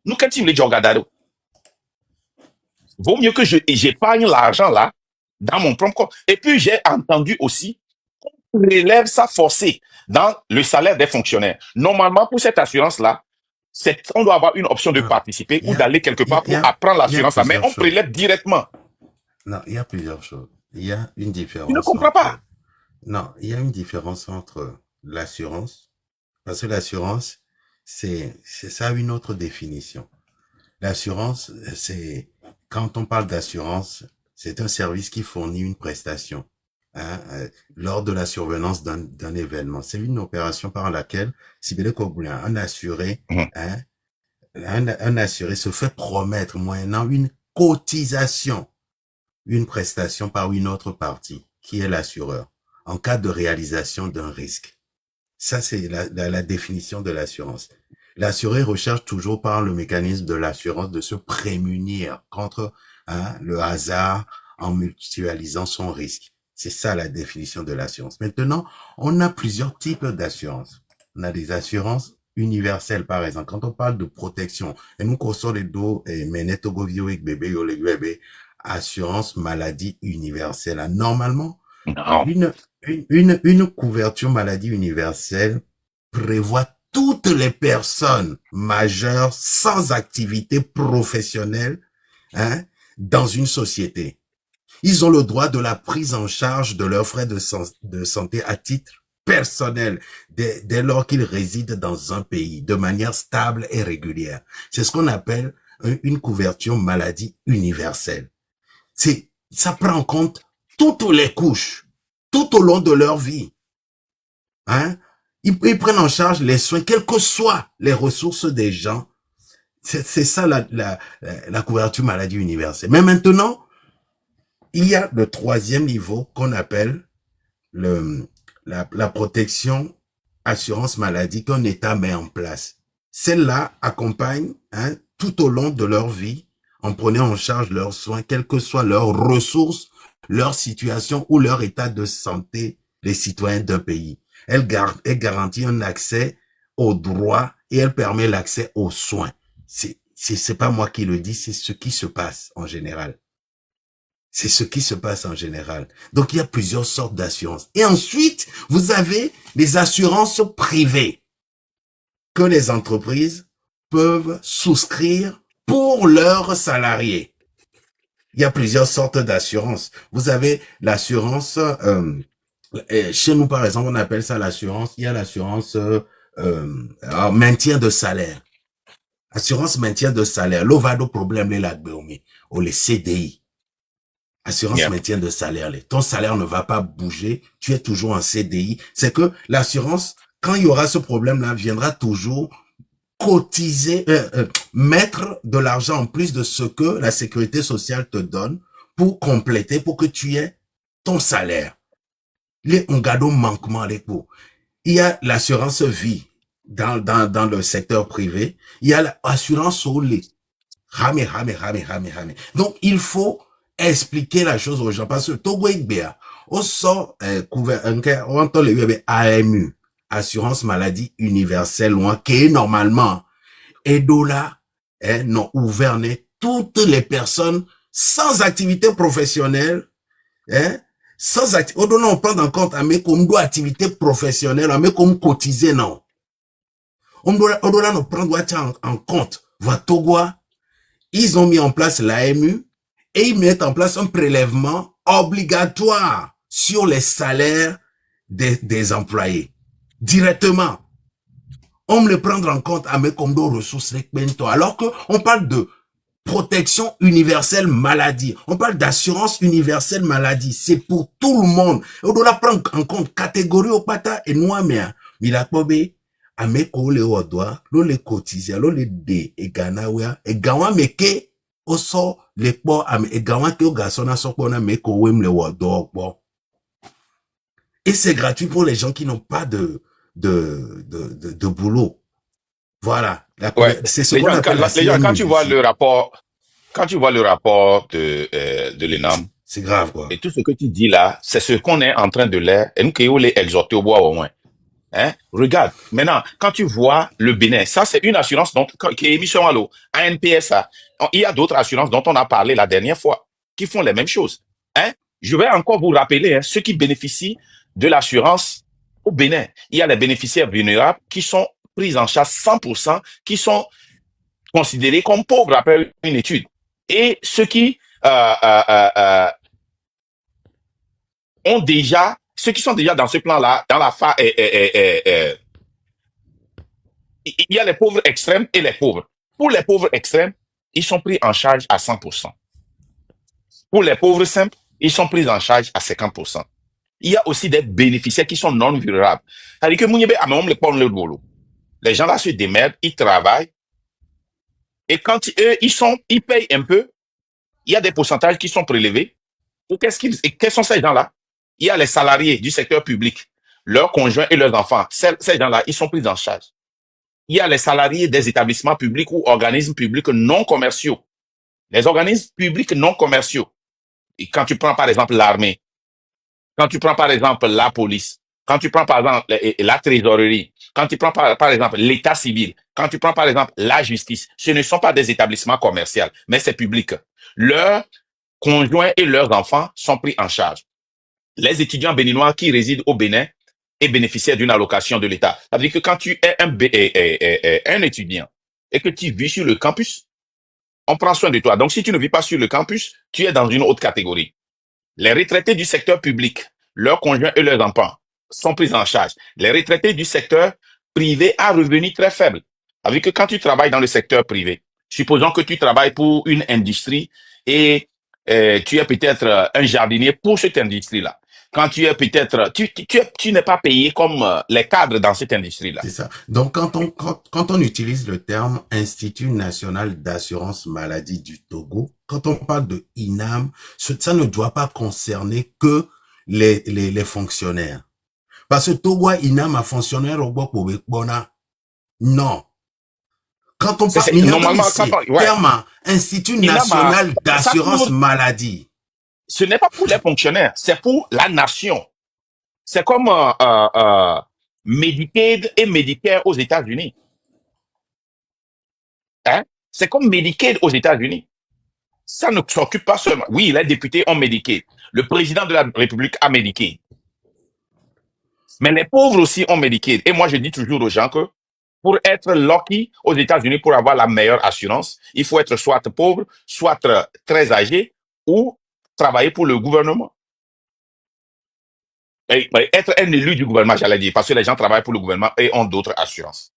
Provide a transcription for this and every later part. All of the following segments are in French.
Nous, quand il me dit, vaut mieux que j'épargne l'argent là, dans mon propre compte. Et puis, j'ai entendu aussi qu'on relève ça forcé dans le salaire des fonctionnaires. Normalement, pour cette assurance-là, on doit avoir une option de Non, participer il y ou a, d'aller quelque il y a, part il y pour a, apprendre il y a l'assurance là, mais plusieurs on choses. prélève directement. Non, il y a plusieurs choses. Il y a une Tu ne différence comprends pas. entre... Non, il y a une différence entre l'assurance, parce que l'assurance, ça a une autre définition. L'assurance, c'est, quand on parle d'assurance, c'est un service qui fournit une prestation, hein, lors de la survenance d'un événement. C'est une opération par laquelle, si bien un assuré, Mhm. hein, un assuré se fait promettre, moyennant une cotisation, une prestation par une autre partie, qui est l'assureur, en cas de réalisation d'un risque. Ça, c'est la définition de l'assurance. L'assuré recherche toujours par le mécanisme de l'assurance de se prémunir contre, hein, le hasard en mutualisant son risque. C'est ça la définition de l'assurance. Maintenant, on a plusieurs types d'assurances. On a des assurances universelles, par exemple. Quand on parle de protection, et nous consommons les dos et meneto govio et bébé yo le bébé, assurance maladie universelle. Normalement, Non. une couverture maladie universelle prévoit toutes les personnes majeures sans activité professionnelle, hein, dans une société. Ils ont le droit de la prise en charge de leurs frais de santé à titre personnel dès lors qu'ils résident dans un pays de manière stable et régulière. C'est ce qu'on appelle une couverture maladie universelle. Ça prend en compte toutes les couches, tout au long de leur vie. Hein? Ils prennent en charge les soins, quelles que soient les ressources des gens. C'est ça la couverture maladie universelle. Mais maintenant, il y a le troisième niveau qu'on appelle la protection assurance maladie qu'un État met en place. Celle-là accompagne, hein, tout au long de leur vie, en prenant en charge leurs soins, quelles que soient leurs ressources, leur situation ou leur état de santé des citoyens d'un pays. Elle garantit un accès aux droits et elle permet l'accès aux soins. C'est pas moi qui le dis, c'est ce qui se passe en général. C'est ce qui se passe en général. Donc, il y a plusieurs sortes d'assurances. Et ensuite, vous avez les assurances privées que les entreprises peuvent souscrire pour leurs salariés. Il y a plusieurs sortes d'assurances. Vous avez l'assurance, chez nous, par exemple, on appelle ça l'assurance, il y a l'assurance maintien de salaire. Assurance maintien de salaire. L'ovado problème, les lagbeomi, ou les CDI. Assurance Yeah. maintien de salaire. Ton salaire ne va pas bouger. Tu es toujours en CDI. C'est que l'assurance, quand il y aura ce problème-là, viendra toujours cotiser, mettre de l'argent en plus de ce que la sécurité sociale te donne pour compléter, pour que tu aies ton salaire. Les ongado manquement les coûts. Il y a l'assurance vie dans le secteur privé. Il y a l'assurance au lait. Donc, il faut expliquer la chose aux gens parce que Togo Igbea, on sort on entend le AMU, assurance maladie universelle, qui est normalement Edola, non ouvert toutes les personnes sans activité professionnelle, sans activité, on prend en compte mais comme doit activité professionnelle, mais comme cotiser non. On doit nous prendre en compte. Voilà, Togo, ils ont mis en place l'AMU et ils mettent en place un prélèvement obligatoire sur les salaires des employés. Directement. On me le prendre en compte à mes comme ressources. Alors qu'on parle de protection universelle maladie. On parle d'assurance universelle maladie. C'est pour tout le monde. On doit prendre en compte catégorie au pata et noir mais milakobe ameko le odwa lo le cotiser lo le de e ganawa e gawa meke oso le po am e gawa ke o gasona sokpo na meko wem le odwa po. Et c'est gratuit pour les gens qui n'ont pas de boulot. Voilà. Ouais. C'est ce qu'on appelle la Les gens, CMU ici. quand tu vois le rapport de l'ENAM, C'est grave, quoi. et tout ce que tu dis là, c'est ce qu'on est en train de l'air, et nous qui les exhorter au bois au moins. Hein? Regarde, maintenant, quand tu vois le Bénin, ça c'est une assurance qui est émise sur l'eau, ANPSA. Il y a d'autres assurances dont on a parlé la dernière fois, qui font les mêmes choses. Hein? Je vais encore vous rappeler, hein, ceux qui bénéficient de l'assurance au Bénin. Il y a les bénéficiaires vulnérables qui sont pris en charge 100%, qui sont considérés comme pauvres après une étude. Et ceux qui ceux qui sont déjà dans ce plan-là, dans la phase, il y a les pauvres extrêmes et les pauvres. Pour les pauvres extrêmes, ils sont pris en charge à 100%. Pour les pauvres simples, ils sont pris en charge à 50%. Il y a aussi des bénéficiaires qui sont non vulnérables. C'est-à-dire que les gens là se démerdent, ils travaillent, et quand eux, ils payent un peu, il y a des pourcentages qui sont prélevés. Ou quels sont ces gens-là? Il y a les salariés du secteur public, leurs conjoints et leurs enfants. Ces gens-là, ils sont pris en charge. Il y a les salariés des établissements publics ou organismes publics non commerciaux. Les organismes publics non commerciaux. Et quand tu prends par exemple l'armée, quand tu prends par exemple la police, quand tu prends par exemple la trésorerie, quand tu prends par exemple l'état civil, quand tu prends par exemple la justice, ce ne sont pas des établissements commerciaux, mais c'est public. Leurs conjoints et leurs enfants sont pris en charge. Les étudiants béninois qui résident au Bénin et bénéficiaires d'une allocation de l'État. Ça veut dire que quand tu es un étudiant et que tu vis sur le campus, on prend soin de toi. Donc, si tu ne vis pas sur le campus, tu es dans une autre catégorie. Les retraités du secteur public, leurs conjoints et leurs enfants sont pris en charge. Les retraités du secteur privé à revenus très faibles. Ça veut dire que quand tu travailles dans le secteur privé, supposons que tu travailles pour une industrie et tu es peut-être un jardinier pour cette industrie-là. Quand tu es peut-être, tu n'es pas payé comme les cadres dans cette industrie-là. C'est ça. Donc, quand on utilise le terme Institut national d'assurance maladie du Togo, quand on parle de INAM, ça ne doit pas concerner que les fonctionnaires. Parce que Togo INAM a fonctionnaire au Bona. Non. Quand on parle, normalement, terme Institut national d'assurance maladie. Ce n'est pas pour les fonctionnaires, c'est pour la nation. C'est comme Medicaid et Medicare aux États-Unis. Hein? C'est comme Medicaid aux États-Unis. Ça ne s'occupe pas seulement. Oui, les députés ont Medicaid. Le président de la République a Medicaid. Mais les pauvres aussi ont Medicaid. Et moi, je dis toujours aux gens que pour être lucky aux États-Unis, pour avoir la meilleure assurance, il faut être soit pauvre, soit très âgé ou travailler pour le gouvernement. Et être un élu du gouvernement, j'allais dire, parce que les gens travaillent pour le gouvernement et ont d'autres assurances.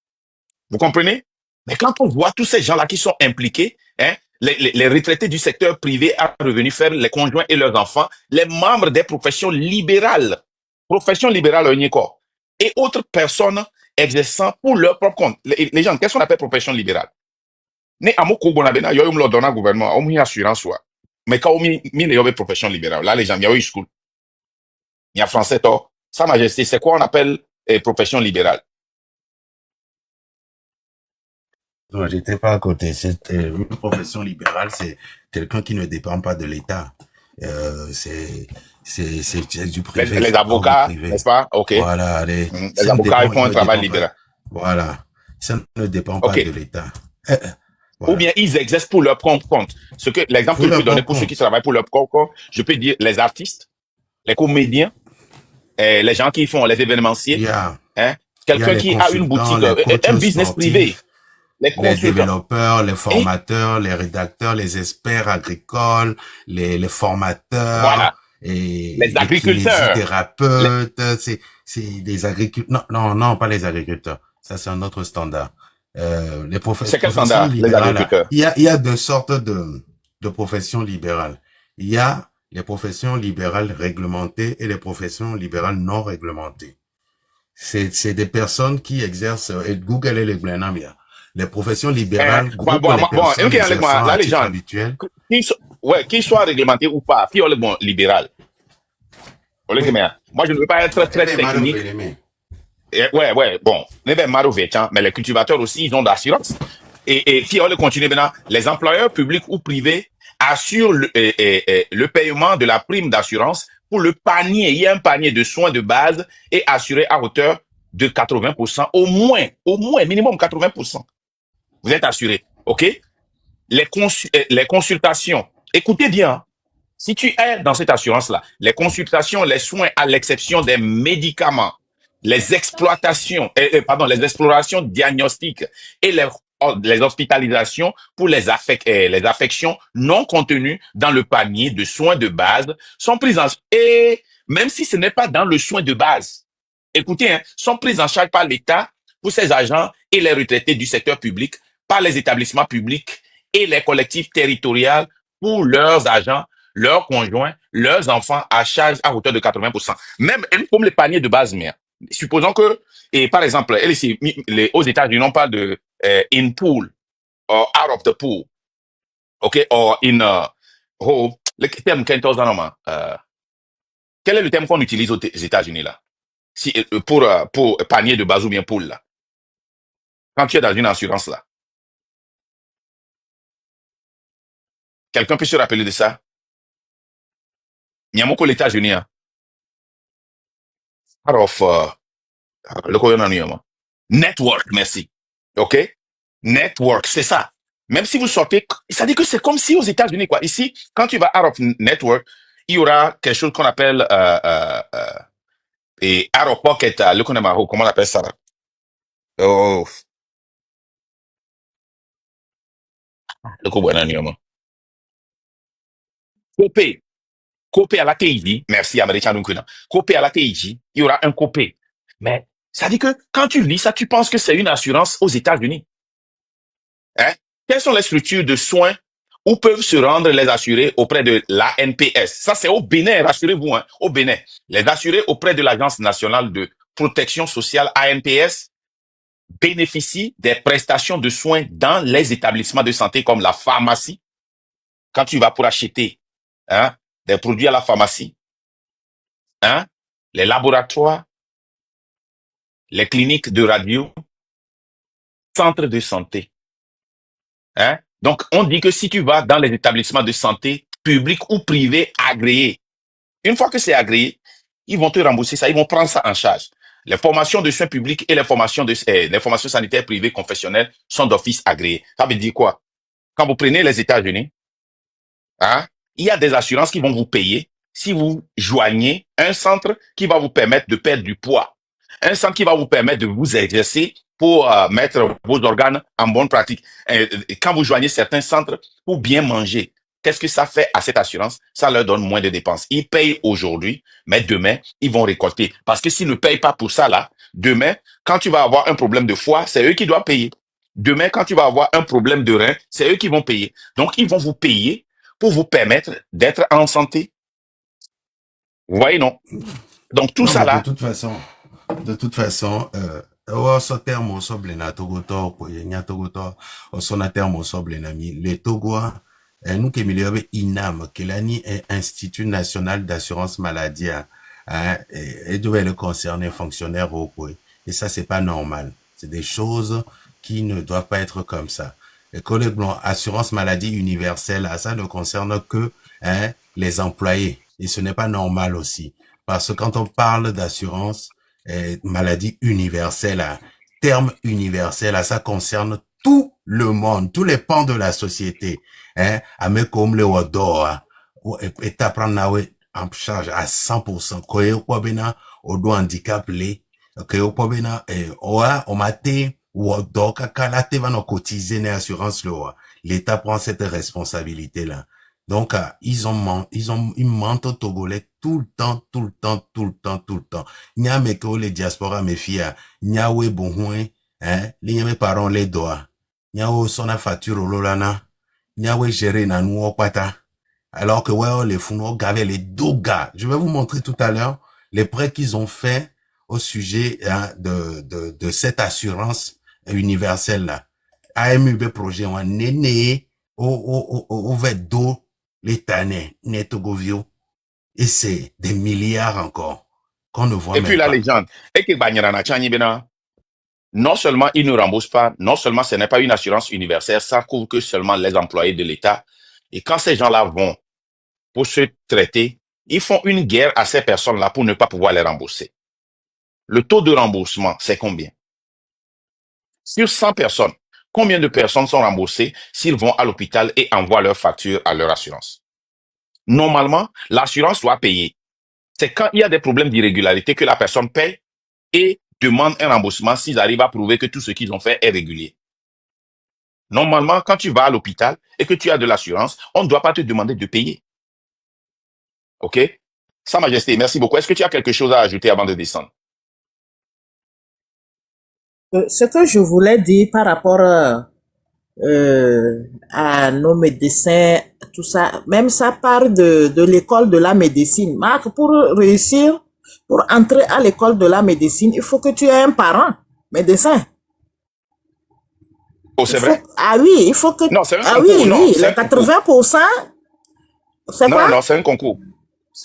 Vous comprenez? Mais quand on voit tous ces gens-là qui sont impliqués, hein, les retraités du secteur privé à revenus faibles, les conjoints et leurs enfants, les membres des professions libérales et autres personnes exerçant pour leur propre compte. Les gens, qu'est-ce qu'on appelle profession libérale? Ne amoko bonabena, yo yum l'ordonnant gouvernement, on y assurance soit. Mais quand on y les profession libérale, là, les gens, il y a eu school. Il y a français, toi. Sa Majesté, c'est quoi on appelle profession libérale? Non, j'étais pas à côté. Une profession libérale, c'est quelqu'un qui ne dépend pas de l'État. C'est du privé. Les avocats, n'est-ce pas? Ok. Voilà. Les avocats, ils font un travail libéral. Voilà. Ça ne dépend pas de l'État. Voilà. Ou bien ils exercent pour leur propre compte. L'exemple que je peux donner pour ceux qui travaillent pour leur propre compte, je peux dire les artistes, les comédiens, les gens qui font les événementiers, hein, quelqu'un qui a une boutique, un business privé. Les développeurs, les formateurs, les rédacteurs, les experts agricoles, les formateurs, voilà. Et les agriculteurs, les thérapeutes, c'est des agriculteurs. Non, pas les agriculteurs. Ça, c'est un autre standard. Les professions. C'est quel standard, les agriculteurs? Il y a deux sortes de professions libérales. Il y a les professions libérales réglementées et les professions libérales non réglementées. C'est des personnes qui exercent, Google et les Glenamia. Les professions libérales, là, les gens, habituels. Qu'ils soient réglementés ou pas, qui ont le bon libéral. Moi, je ne veux pas être très technique. Bon. Mais les cultivateurs aussi, ils ont d'assurance. Et si on le continue maintenant, les employeurs publics ou privés assurent le paiement de la prime d'assurance pour le panier. Il y a un panier de soins de base et assuré à hauteur de 80%, au moins, minimum 80%. Vous êtes assuré, OK? Les consultations, écoutez bien, hein. Si tu es dans cette assurance-là, les consultations, les soins, à l'exception des médicaments, les exploitations, les explorations diagnostiques et les hospitalisations pour les affections non contenues dans le panier de soins de base sont prises en charge. Et même si ce n'est pas dans le soin de base, écoutez, hein, sont prises en charge par l'État pour ces agents et les retraités du secteur public, par les établissements publics et les collectifs territoriaux pour leurs agents, leurs conjoints, leurs enfants à charge à hauteur de 80%. Même comme les paniers de base mère. Supposons que, et par exemple, aux États-Unis, on parle de in pool or out of the pool, ok, or in le terme quel est le terme qu'on utilise aux États-Unis là, si pour panier de base ou bien pool là, quand tu es dans une assurance là, quelqu'un peut se rappeler de ça? Nyamoko les États-Unis, hein, out of le gouvernement. Network, merci. OK? Network, c'est ça. Même si vous sortez, ça dit que c'est comme si aux États-Unis, quoi. Ici, quand tu vas out of network, il y aura quelque chose qu'on appelle et out of pocket, comment on appelle ça là? Oh, le gouvernement. Copé. Copé à la TIJ. Merci, Américain Dunkuna. Copé à la TIJ. Il y aura un copé. Mais ça dit que quand tu lis ça, tu penses que c'est une assurance aux États-Unis. Hein? Quelles sont les structures de soins où peuvent se rendre les assurés auprès de l'ANPS? Ça, c'est au Bénin, rassurez-vous, hein, au Bénin. Les assurés auprès de l'Agence nationale de protection sociale, ANPS, bénéficient des prestations de soins dans les établissements de santé comme la pharmacie. Quand tu vas pour acheter hein, des produits à la pharmacie, hein, les laboratoires, les cliniques de radio, centres de santé. Hein? Donc, on dit que si tu vas dans les établissements de santé publics ou privés agréés, une fois que c'est agréé, ils vont te rembourser ça, ils vont prendre ça en charge. Les formations de soins publics et les formations sanitaires privées confessionnelles sont d'office agréées. Ça veut dire quoi? Quand vous prenez les États-Unis, hein, il y a des assurances qui vont vous payer si vous joignez un centre qui va vous permettre de perdre du poids, un centre qui va vous permettre de vous exercer pour mettre vos organes en bonne pratique. Quand vous joignez certains centres pour bien manger, qu'est-ce que ça fait à cette assurance? Ça leur donne moins de dépenses. Ils payent aujourd'hui, mais demain, ils vont récolter. Parce que s'ils ne payent pas pour ça, là, demain, quand tu vas avoir un problème de foie, c'est eux qui doivent payer. Demain, quand tu vas avoir un problème de rein, c'est eux qui vont payer. Donc, ils vont vous payer pour vous permettre d'être en santé. Vous voyez, non? Donc, tout Non, ça mais là, de toute façon, so terme o soble na Togo to ko nya Togo to o so na terme o soble na mi le Togo nous que miliobe INAM que l'ani est Institut National d'Assurance Maladie hein, et devait le concerner fonctionnaire au quoi. Et ça c'est pas normal. C'est des choses qui ne doivent pas être comme ça. Et collègue blanc, assurance maladie universelle, ça ne concerne que hein, les employés. Et ce n'est pas normal aussi. Parce que quand on parle d'assurance maladie universelle, terme universel, ça concerne tout le monde, tous les pans de la société. Hein, comme le Odor, et t'apprendre en charge à 100%. Koye kwa bena, odo handicap le, koye kwa bena, on mate, Odor, kaka te va no cotiser ne assurance le, l'État prend cette responsabilité-là. Donc, ils mentent aux Togolais tout le temps, tout le temps, tout le temps, tout le temps. Nya meko les diaspora me fia, nya we bonhuen, hein, les mes parents les doigts. Nya o sona facture lolana, nya we gérer na nous pata. Alors que ouais, les founos gavaient les doga. Je vais vous montrer tout à l'heure les prêts qu'ils ont fait au sujet hein, de cette assurance universelle là. AMUB projet, on néné, au vedo, les tanais, netogovio. Et c'est des milliards encore qu'on ne voit et puis même la pas. légende, et que Banyarana Tchani Bena, non seulement ils ne remboursent pas, non seulement ce n'est pas une assurance universelle, ça couvre que seulement les employés de l'État. Et quand ces gens-là vont pour se traiter, ils font une guerre à ces personnes-là pour ne pas pouvoir les rembourser. le taux de remboursement, c'est combien? Sur 100 personnes, combien de personnes sont remboursées s'ils vont à l'hôpital et envoient leur facture à leur assurance? Normalement, l'assurance doit payer. C'est quand il y a des problèmes d'irrégularité que la personne paye et demande un remboursement s'ils arrivent à prouver que tout ce qu'ils ont fait est régulier. Normalement, quand tu vas à l'hôpital et que tu as de l'assurance, on ne doit pas te demander de payer. OK? Sa Majesté, merci beaucoup. Est-ce que tu as quelque chose à ajouter avant de descendre? Ce que je voulais dire par rapport à nos médecins, tout ça, même ça part de l'école de la médecine. Marc, pour réussir, pour entrer à l'école de la médecine, il faut que tu aies un parent médecin. Oh, c'est vrai? Ah oui, il faut que... Non, c'est un ah concours. oui, Non, oui, c'est les un concours. 80%, c'est quoi? Non, c'est un concours.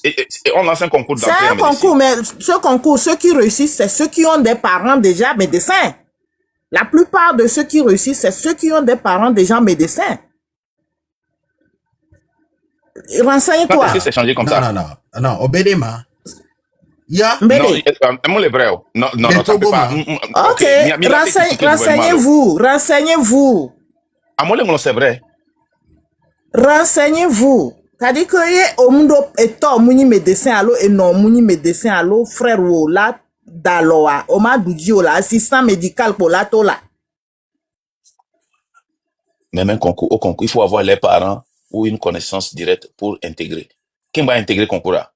Et on lance un concours C'est d'entrée un en médecine. concours, mais ce concours, ceux qui réussissent, c'est ceux qui ont des parents déjà médecins. La plupart de ceux qui réussissent, c'est ceux qui ont des parents déjà médecins. Quand Renseigne-toi. est-ce que c'est changé comme ça? Non, Obedema. Ya, Non, Mbele. moi les vrais. Non, Mais ça peut pas. Togoma. Ok, Renseignez-vous. renseignez-vous. À moi, c'est vrai. Renseignez-vous. C'est-à-dire que au monde eto muni médecin allo et non muni médecin allo frère wo la daloa o ma duji o la assistant médical pour la tola. Même un concours, au concours, il faut avoir les parents ou une connaissance directe pour intégrer. Qui va intégrer le concours là?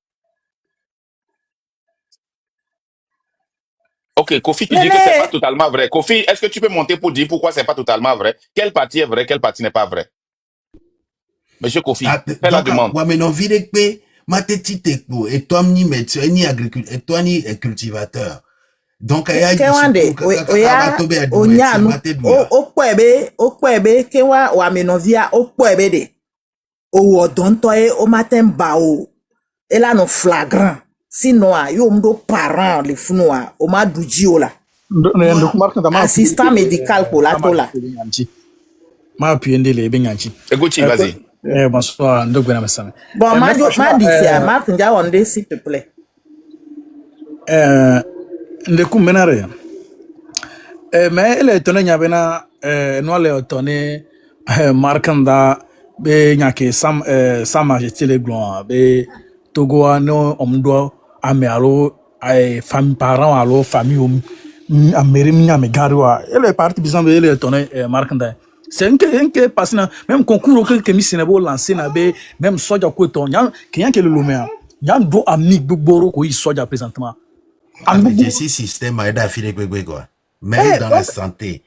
Ok, Kofi, tu dis que c'est pas totalement vrai. Kofi, est-ce que tu peux monter pour dire pourquoi c'est pas totalement vrai? Quelle partie est vraie, quelle partie n'est pas vraie? Monsieur Kofi, fais la demande. Ouais, mais non, vide que ma tête tekbo et toi ni médecin ni agriculteur et toi ni cultivateur. Donc il y a okwebe kewa wa menovia okwebe de o odonto e o matin ba o et là non flagrant sinon yo mdo parent le funwa o ma duji o la assistant médical pour la tola ma appuyer ndele benyanchi Eguchi, vas-y. Bonsoir, ndogwena mesame. Bon, ma dit Marc Ndiawande, s'il te plaît. Ndeku menare. Mais elle est étonnée nyabena no le étonné Markanda be nyake sa majesté le gloire be Togo no omdo amelo ay famille parents alo famille amérim nyame garwa. Elle est partie bizarre elle est étonnée Markanda. C'est un que passe même concours que mi Sénégal lancé na be même soja ko ton yan que le lomé yan do ami gboro ko yi soja présentement le système a aidé à filer quoi. Mais dans la santé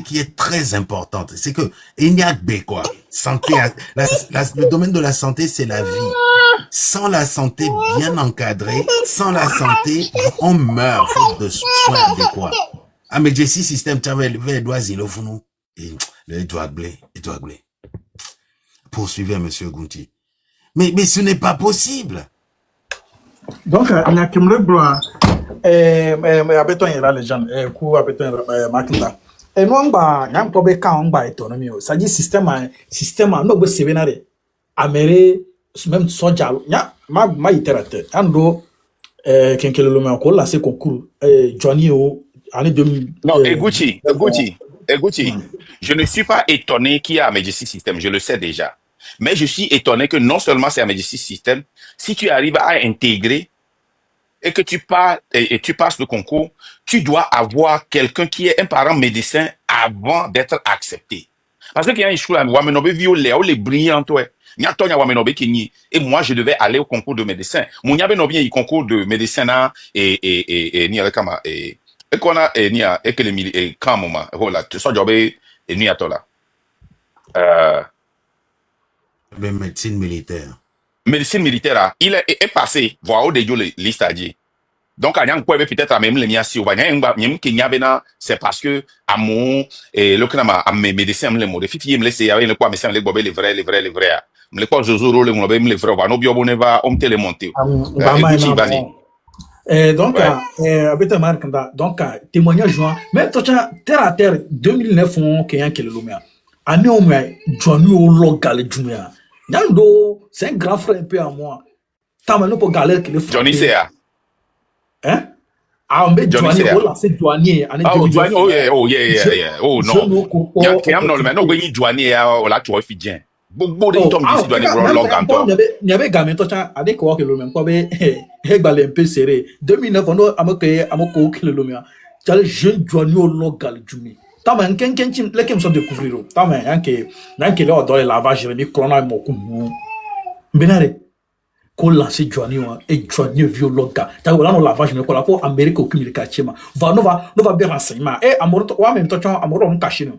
qui est très importante, c'est que il n'y a que quoi. Santé, le domaine de la santé, c'est la vie. Sans la santé bien encadrée, sans la santé, on meurt faute de soins adéquats. Ah mais le système, tu avais le doigt zilo founou. Le doigt blé. Poursuivez, monsieur Gunti. Mais ce n'est pas possible. Donc, il y a comme le blanc, abeton ira les gens, coup abeton Makinda. Et nous, on a un peu de économie. Ça dit système, non, c'est sévénare. Améré, même soja, ma itérateur. Ando, quelqu'un le met encore là, c'est concours. Johnny, année 2000. Non, Eguchi. Je ne suis pas étonné qu'il y a un Majesty System, je le sais déjà. Mais je suis étonné que non seulement c'est un Majesty System, si tu arrives à intégrer et que tu passes le concours, tu dois avoir quelqu'un qui est un parent médecin avant d'être accepté. Parce qu'il y a une chose, les brillants, et moi, je devais aller au concours de médecin. Mon y avait un concours de médecin et qu'on a et que les quand moment voilà tu sais jobé et nuit à toi là Médecine militaire il est passé voir au déjo liste à dire donc à n'y peut-être à même les miens si on va n'y qui n'y avait là c'est parce que à mon et le canama à mes médecins me les mots de fifi me laisser avec le quoi mais c'est les bobé les vrais me les quoi zozoro les bobé me les vrais va no bio boneva on télémonter donc, donc, témoignage joint, mais terre à terre, 2009, on a un lomé. Année au moins, Johnny au local Jumia. Yando, c'est un grand frère un peu à moi. T'as maintenant pour galère qu'il est Johnny c'est hein? ambe Johnny douanier Seya. o la c'est douanier année Oh, 2009 Johnny, oh yeah. Oh, je non. no ko Nya kiam no, mais no, opportunité gweni Johnny, la tu vois, fidien. Beaucoup de oh tom d'ici, Johnny, kaka gros, même loganto. il y avait gamin to chan ade ko ke lo même ko be he balé un peu serré 2009 on amoko ke lo même chal jeune douanier o logal jumi tama ken chim lekem so découvrir tama yanke le do lavage mi clona mo ku benare ko lancer douanier wa et douanier viologa ta wala no lavage me ko la pour Amérique au communiquer chema va no va bien renseignement et amoro wa même to chan amoro on caché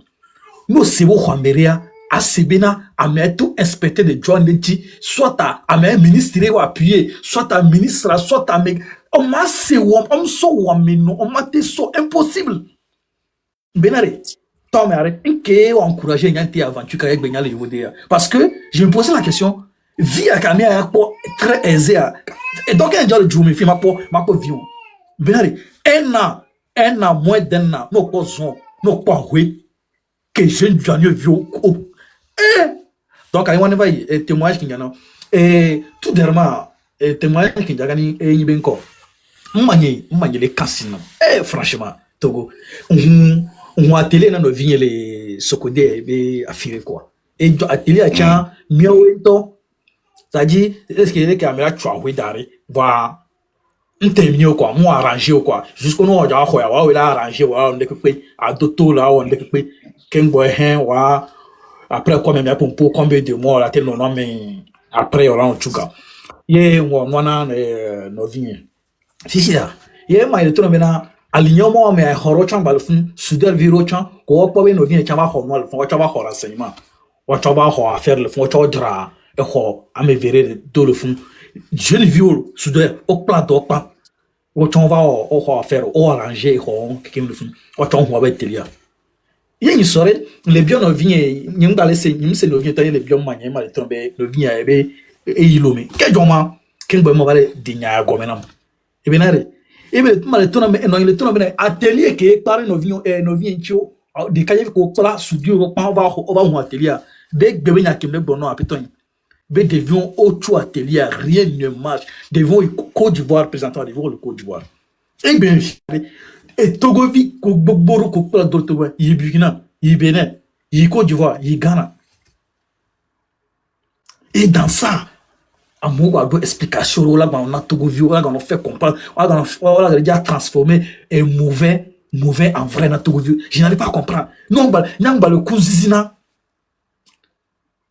no sebo khwamberia asebena ame tout inspecteur de John Neti soit à ame ministre ou appuyé soit à ministre soit à me on m'a se on so wameno on m'a so impossible benare Tom arrête que encourager une aventure avec Benyal et parce que je me posais la question vie à Camille très aisé et donc un jour je me fais ma po vie benare un an moins d'un an no pas zon no pas oui que jeune Johnny vieux. Donc, il y a un témoignage qui y a. Et tout dernièrement, témoignage qui y a gagné et il y a encore. M'manye les casinos. Franchement, Togo. On a télé dans nos vignes les socodés et affiré quoi. Et à télé à tiens mieux et to. C'est-à-dire, est-ce qu'il y a des caméras tu as oué d'arrêt. Voilà. On termine quoi, moi arrangé quoi. Jusqu'au nom de on a arrangé, on est que à d'autres là, on est que qu'un boy wa après quoi même pour combien de mois là tel non mais après on en tout cas. Ye on no vignes. Si là. Ye ma il tourne maintenant alignement mais horo chan balfun soudeur viro chan ko po be no vignes chama ho no fon chama ho renseignement. Wa chama ho affaire le fon chodra e ho ame verrer do le fun. Jeune viol soudeur au plat do pas o chon va o faire o arranger o quelqu'un le fun o chon ho ba telia yen sore le bion no vient nyim ba laisser nyim se no vient tane le bion manye ma le tombe no vient ebe e yilome ke joma ken bo mo bale dinya gomenam e benare e be ma le tona me no le tona be atelier ke pare no vient chio de kaye ko kala studio ro pa ba ho atelier de gbebe nya kemle bono apiton. Mais devions autre atelier, rien ne marche. Devons le Côte d'Ivoire, présentant devant le Côte d'Ivoire. Et bien, et Togo vit Boro Kokola d'autres, il Burkina, il Bénin, il Côte d'Ivoire, il Ghana. Et dans ça, à moi, il y a explication, là, on a Togo vu, là, on a fait comprendre, on a déjà transformé un mauvais en vrai dans Togo vu. Je n'arrive pas à comprendre. Non, il y a le cousina.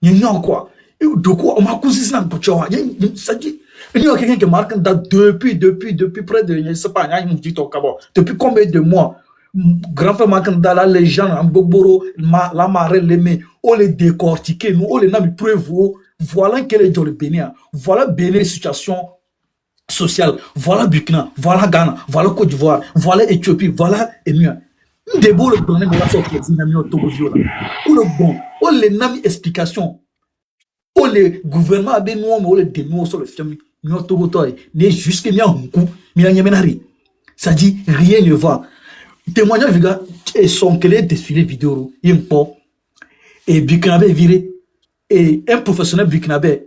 Il y a quoi? De quoi on m'a cousu ça ça dit il y a quelqu'un qui marque depuis près de je sais pas depuis combien de mois grand frère marque là les gens en Boboro la marée les met on les décortiquer nous on les n'a preuve voilà quel est le Bénin voilà Bénin situation sociale voilà Burkina voilà Ghana voilà Côte d'Ivoire voilà Éthiopie voilà Émir des beaux le donner de la sorte qui est dynamique Togo viola ou le bon on les n'a mis explication. O le gouvernement abe nous mais o le dénouer sur le film nous Togo toi né jusque mi hunku mi nyemenari ça dit rien ne va témoignage gars et son que les défilé vidéo impo et Burkinabé viré et un professionnel Burkinabé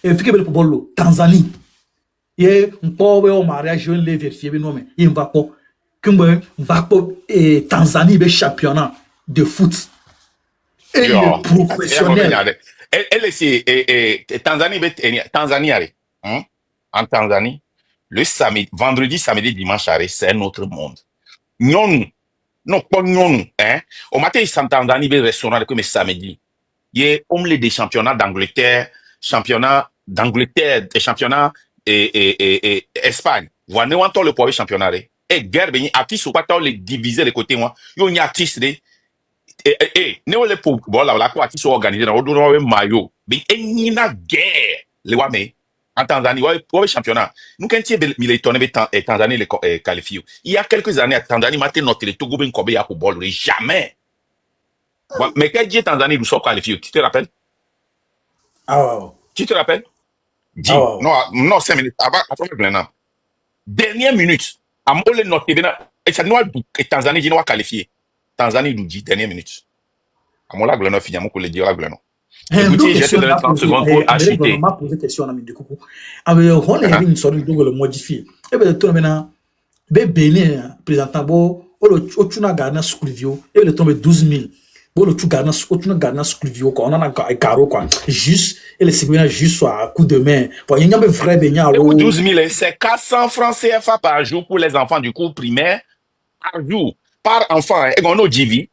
et fique bel bollo Tanzanie et mpo we o mariage je le vérifier be non mais il va pas kumbe va pas et Tanzanie be championnat de foot et le professionnel. Elle est Tanzanie, en Tanzanie, le samedi, vendredi, samedi, dimanche, c'est un autre monde. Non, pas non, hein. Au matin, ils sont en Tanzanie, le restaurant, comme samedi. Il y a omelette des championnats d'Angleterre, championnat et Espagne. Voilà, nous avons le poids championnat. Et guerre, artistes, ou pas, les diviser les côtés, moi. Il y a un artiste, ne wale pour voilà la quoi qui sont organisés dans le maillot mais il y a guerre les wame en Tanzanie ouais championnat nous quand tu es militant et Tanzanie les qualifie il y a quelques années à Tanzanie matin notre les Togo ben kobe ya pour bol jamais mais quand tu es Tanzanie nous sommes qualifiés tu te rappelles tu te rappelles dis non 5 minutes avant maintenant dernière minute à mole notre et ça nous Tanzanie dit nous qualifié Tanzanie nous dit dernière minute. À mon lac, fini, à mon collègue, écoutez, j'ai donné 30 secondes pour acheter. On m'a posé question, ami de coucou. Alors, on est une sorte de modifier. Et bien, tout maintenant, Be Bénin, présentement, bon, o tu n'as gagné sculvio, et le tombe 12 000. Bon, tu gagnes, o tu n'as gagné sculvio, quoi, on en a un carreau, quoi. Juste, et le sécurité juste soit à coup de main. Bon, il y a un vrai Bénin, Et où alors. 12 000, c'est 400 francs CFA par jour pour les enfants du cours primaire, par jour, par enfant. Et on a dit,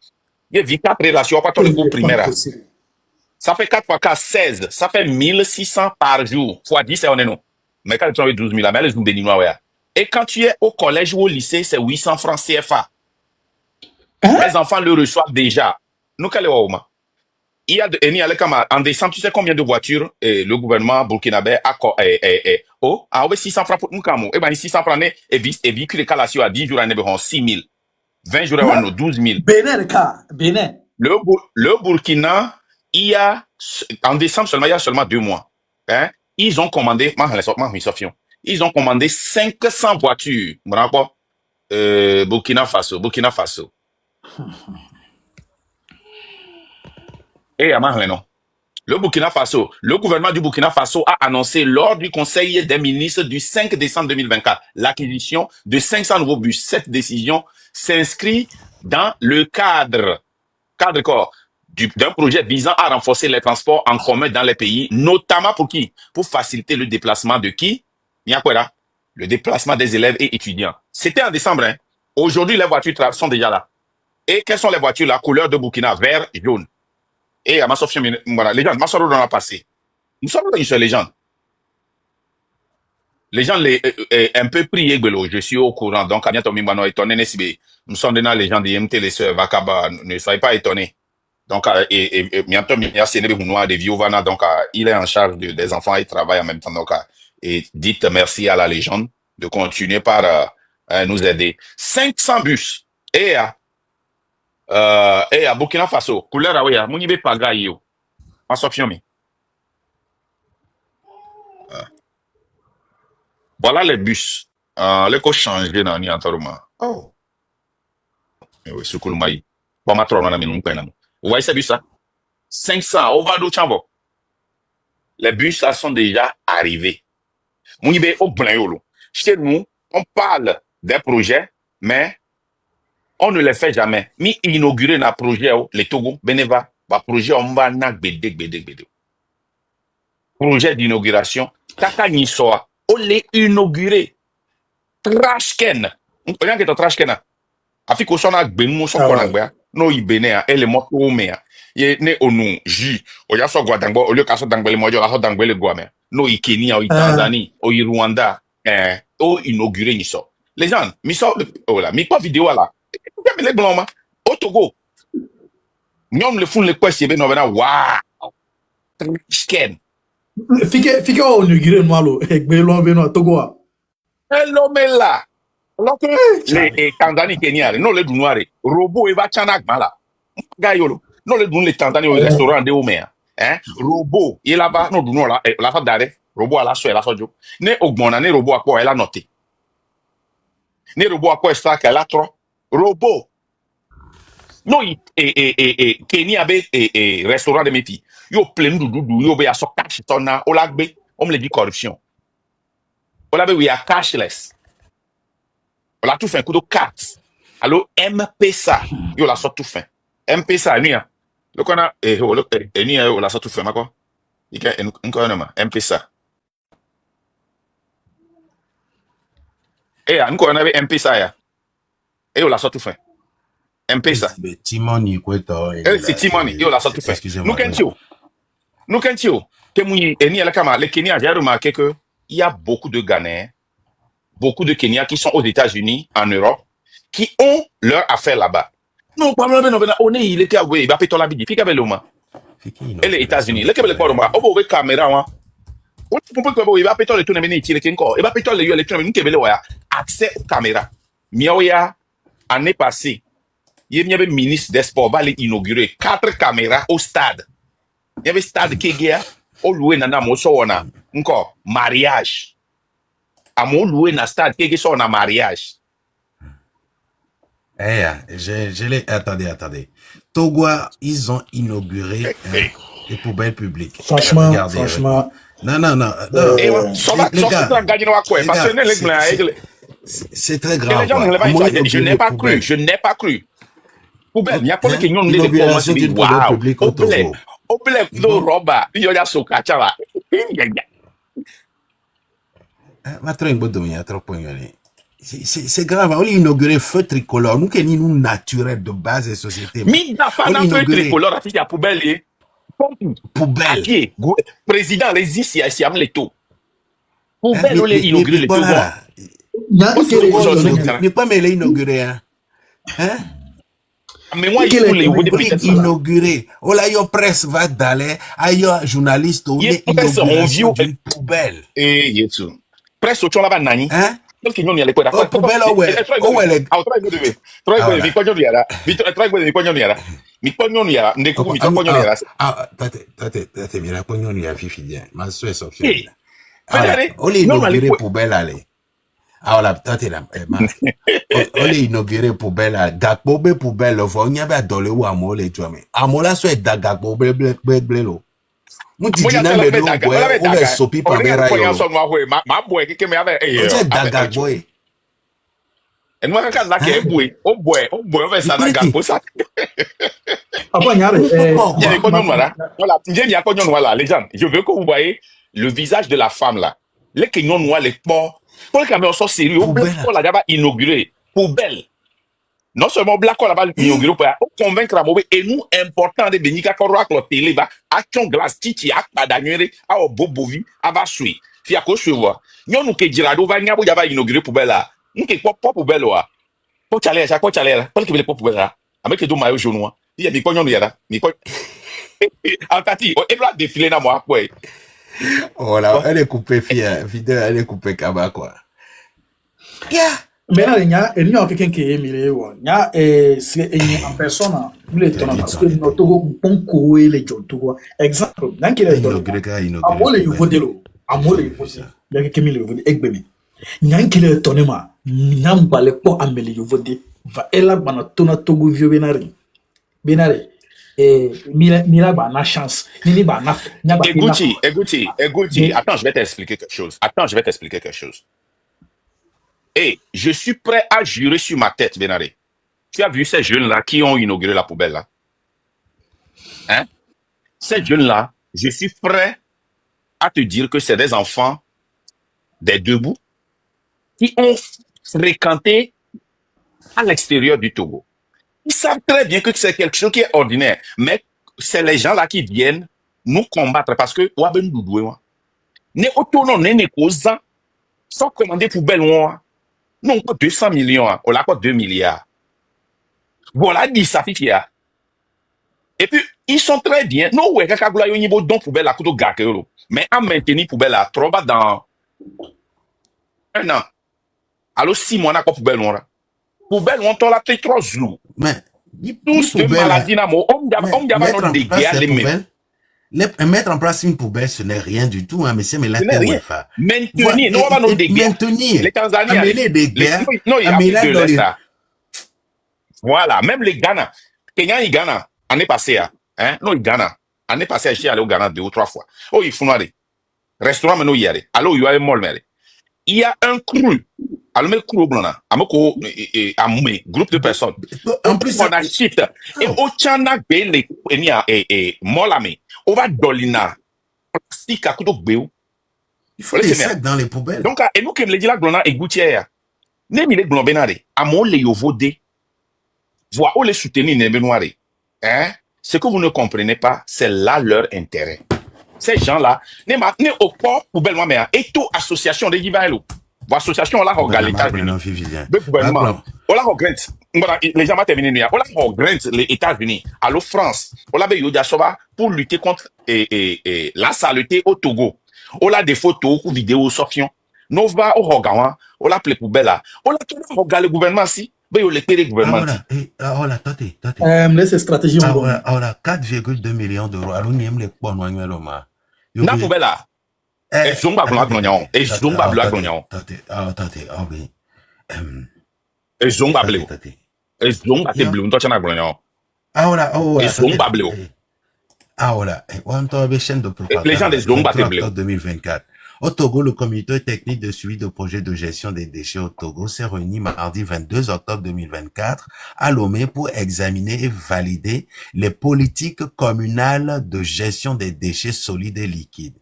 il y a 4 relations pas le cours primaire. Possible. Ça fait 4 fois 4, 16. Ça fait 1600 par jour. Fois 10, c'est on est non. Mais quand tu as 12 000, mais les jours béninois, ouais. Et quand tu es au collège ou au lycée, c'est 800 francs CFA. Hein? Les enfants le reçoivent déjà. Nous, quel est il y a en décembre, tu sais combien de voitures le gouvernement burkinabé a 600 francs pour nous, et ben 600 francs et véhicule de calasio à 10 jours à 6 000. 20 jours à 12 000. Bénin, le cas. Bénin. Le Burkina, il y a, en décembre seulement, il y a seulement 2 mois. Hein? Ils ont commandé, ils ont commandé 500 voitures. Burkina Faso. Et non. Le Burkina Faso, le gouvernement du Burkina Faso a annoncé lors du Conseil des ministres du 5 décembre 2024 l'acquisition de 500 nouveaux bus. Cette décision s'inscrit dans le cadre quoi, d'un projet visant à renforcer les transports en commun dans les pays, notamment pour qui? Pour faciliter le déplacement de qui? Le déplacement des élèves et étudiants. C'était en décembre. Hein. Aujourd'hui, les voitures sont déjà là. Et quelles sont les voitures? La couleur de Burkina, vert et jaune. Et à ma voilà, les gens, ma soeur dans la passé. Nous sommes dans une légende. Les gens, un peu priés, je suis au courant. Donc, à bientôt, étonné, nous sommes dans les gens d'IMT, les sœurs, Vakaba, ne soyez pas étonnés. Donc, bientôt, donc, il est en charge des enfants, il travaille en même temps. Donc, et dites merci à la légende de continuer par nous aider. 500 bus. Et à Burkina Faso, couleur à Ouya, Mounibe Pagayo, en Sofiomi. Voilà les bus. Les co changer dans Niantaruma. Oh. Oui, c'est cool, Maï. Bon, ma trop, vous voyez ces bus, ça? 500, au Vado Chambo. Les bus, ça sont déjà arrivés. Mounibe au Blayolo. Chez nous, on parle des projets, mais on ne les fait jamais. Mi inaugurer un projet, les Togo, Beneva, projet, on va na gbede. Projet d'inauguration. Kaka Nisoa, on les inauguré. Trashken. Rien que ton Trashken. Afi ko sona gbenu so ko nagba. No ibene a ele mo ko me a. Ye ne onu ji. O ya so gwadangbo, o le ka so dangbele mojo la so dangbele gwa me. No i Kenya, o i Tanzanie, o i Rwanda, o inauguré Niso. Les gens, mi so là, mi pas vidéo là. Les blancs, au Togo. Nous le font les questions, ben on va wow. Trashken. Fique au inauguré moi le Togo. Hello mela. Alors que les Tanzanie Kenya, non les Noirs, robot et va chanak mala. Gayolo. Non les Tanzanie au restaurant de Omer. Hein? Robot, il là-bas, non du là, la fa dare. Robot à la soie, la sojo. Ne augmona, ne robot à quoi elle a noté. Ne robot à quoi est-ce qu'elle a trop. Robot. Non, Kenya be restaurant de mes filles. Yo plein doudou, yo be a so cash tona, o la be, on me le dit corruption. O la be we are cashless. On a tout fait un coup de carte. Alors, M-Pesa, yo la sort tout fin. M-Pesa, ni a. Le qu'on a, ni a, la sort tout fin, ma quoi. Il y a M-Pesa. Et nous on avait M-Pesa, ya. Et yo la sort tout fin. M-Pesa. Timoni, quoi, c'est Timoni, yo la sort tout fait. Nous qu'entio. Que mouni, et ni a la kama, les Kenya, j'ai remarqué que il y a beaucoup de Ghanéens, beaucoup de Kenyans qui sont aux États-Unis, en Europe, qui ont leur affaire là-bas. Non, pas mal, on est, il était à Wé, il va péter la bidi, fika beloma. Et les États-Unis, les Québécois, on va caméra, on peut que il va péter le tourner, il va péter le tourner, il va accès aux caméras. Miaoya, année passée, il y avait ministre des Sports, va les inaugurer 4 caméras au stade. Il y avait stade Kegea, au loué nana mosoona, encore, mariage. À mon loué na stade Kegea, son mariage. Je l'ai. Attendez. Togo, ils ont inauguré les poubelles publiques. Franchement. Non. Les gars, C'est très Et grave, les gens quoi. ne l'ont pas À moins dit. Je n'ai inaugurer pas cru. poubelle. Je n'ai pas cru. Poubelle. Il y a pas Hein? qui n'ont pas de Inauguration d'une poubelle waouh. publique au Togo. Au blé, no Bon. roba. Il y a sokacha là. C'est grave. On a inauguré feu tricolore. Nous qui nous naturel de base et société. Mi da On a fana feu inauguré tricolore à la poubelle. poubelle. Apier. Président, les ici, à Siam, les taux. Hein? Poubelle, on les inauguré les taux. Voilà. nya Parce que ikele aujourd'hui, tone nya Mais pas mais les inauguré. Hein? mais moi, il ikele faut les tone ouvrir On depuis est cette semaine. inauguré. Oh là, yo presse va d'aller. Ayo journaliste. On Il est est presse, on inauguration vit. d'une poubelle. Et Yesu. Presse au chon là-bas, Nani. Hein? Quel qui n'y a les poubelles. Oh, poubelle, oh ouais. Oh ouais, les... Ah, try go de. Try Ah, go de. voilà. Mi konyo ni ara. Try go de mi konyo ni ara. Mi konyo ni ara. Ne kuku mi konyo ni ara. Tate, mira, coño, ni a fifi bien. Ma soeur est sortie. Hey. Ahora, Federe. on les Non, inauguré mais poubelle, allez. Ahora, tate, Marc. On les inauguré poubelle, allez. Gakpo be poubelle, le fond, n'y a pas d'olé ou amour, les tu vois, mais. Amour, là, soit d'agakpo, blé, lo. Mon petit dîner, mais nous, on va sopi par mes rayons. Ma boy qui me avait. On dit d'agakpo, eh. Et moi, quand là, qui est boué. Oh boy, on va ça dans pour ça. apa nya Il y a les cognons noirs là. re Voilà. Il y a les cognons noirs là, les gens. Je veux que vous voyez le visage de la femme là. Les cognons noirs, les porcs. Pour les caméras sont sérieux. Pour la d'abord inauguré. Poubelle. Non seulement Black on va inauguré pour convaincre la mauvaise. Et nous, important de Benika Koroak, la télé va. Action glace, titi, ak, badanyere, a o bobovi, a va suivre. Fi à quoi je vois. Nous, nous, que Girado va n'y avoir inauguré poubelle là. Nous, que pas poubelle là. Pas chaler, chaque fois chaler. Pas que les poubelle là. Avec les deux maillots jaunes. Il y a des cognons là. En tati, elle doit défiler dans moi, quoi. Voilà, elle est coupée, fille, vidéo, elle est coupée, kaba, quoi. Yeah. mena nya enya okeken ke emire wo nya se enya en persona le tona parce que no togo ponko ele jotogo exemple nan kele to amole you vodelo amole you vosi ya ke kemile you vodi egbemi nyan kele tonema nyam bale po amele you vodi va ela bana tona togo vieux benare mila ba na chance ni ba na nya ba Eguchi, attends, je vais t'expliquer quelque chose. Et je suis prêt à jurer sur ma tête, Benaré. Tu as vu ces jeunes-là qui ont inauguré la poubelle là? Hein? Ces jeunes-là, je suis prêt à te dire que c'est des enfants des debout qui ont fréquenté à l'extérieur du Togo. Ils savent très bien que c'est quelque chose qui est ordinaire, mais c'est les gens là qui viennent nous combattre parce que waben doudoué moi. Ne autonon ne causa sans commander poubelle moi. Non, pas 200 millions, on l'a pas 2 milliards. Voilà, dit ça, fifia. Et puis, ils sont très bien. Non, ouais, quand vous avez un niveau don poubelle à couteau gakero. Mais à maintenir poubelle à trop bas dans 1 an. Alors, 6 mois, on a quoi poubelle noire? Poubelle, on t'en l'a fait 3 jours. Mais, tous de maladies, mettre en place une poubelle, ce n'est rien du tout, hein, monsieur, mais là, maintenir, non, on va nous déguer. Maintenir. Les Tanzaniens. Amener des guerres. Non, il y a plus de l'Est. Voilà, même les Ghana. Kenya et Ghana, année passée, hein, non, Ghana. Année passée, je suis allé au Ghana 2 ou 3 fois. Oh, il faut nous aller. Restaurant, mais nous y aller. Alors, il y a un mall, mais il y a un cru. Alors, mais cru blanc, amoko, groupe de personnes. En plus, on a shit. Et au Tchana, et molame. On va dolina. Plastique à couteau béou. Il faut les sacs dans les poubelles. Donc, et nous qui me dit là, glona et gouttière. Ne mi le glon benare. Amon le yovode. Voir où les soutenir ne benoire. Hein? Ce que vous ne comprenez pas, c'est là leur intérêt. Ces gens-là, ne au port poubelle moi mais et tout association de Givaelo. Association là regardez le gouvernement. On la regrette. Les gens vont terminer. On la regrette les États-Unis. Allo France. On la besoin soba pour lutter contre la saleté au Togo. On la des photos ou vidéos sortions. Nova au Rogawa. On la plaît poubelle là. On la regarde le gouvernement si. Ben on le paye le gouvernement. Voilà, tate. laisse stratégie voilà, 4,2 millions d'euros. Alors n'y aime les points noyés là ma. Na poubelle là. Et zomba blanc glognon. Et zomba blanc glognon. Tate, oui. Et zomba bleu. Et zomba te bleu. Toi tu n'as glognon. Voilà, et zomba bleu. Voilà. On t'a chaîne de propagande. Les gens des zomba te bleu. 2024. Au Togo, le comité technique de suivi de projet de gestion des déchets au Togo s'est réuni mardi 22 octobre 2024 à Lomé pour examiner et valider les politiques communales de gestion des déchets solides et liquides.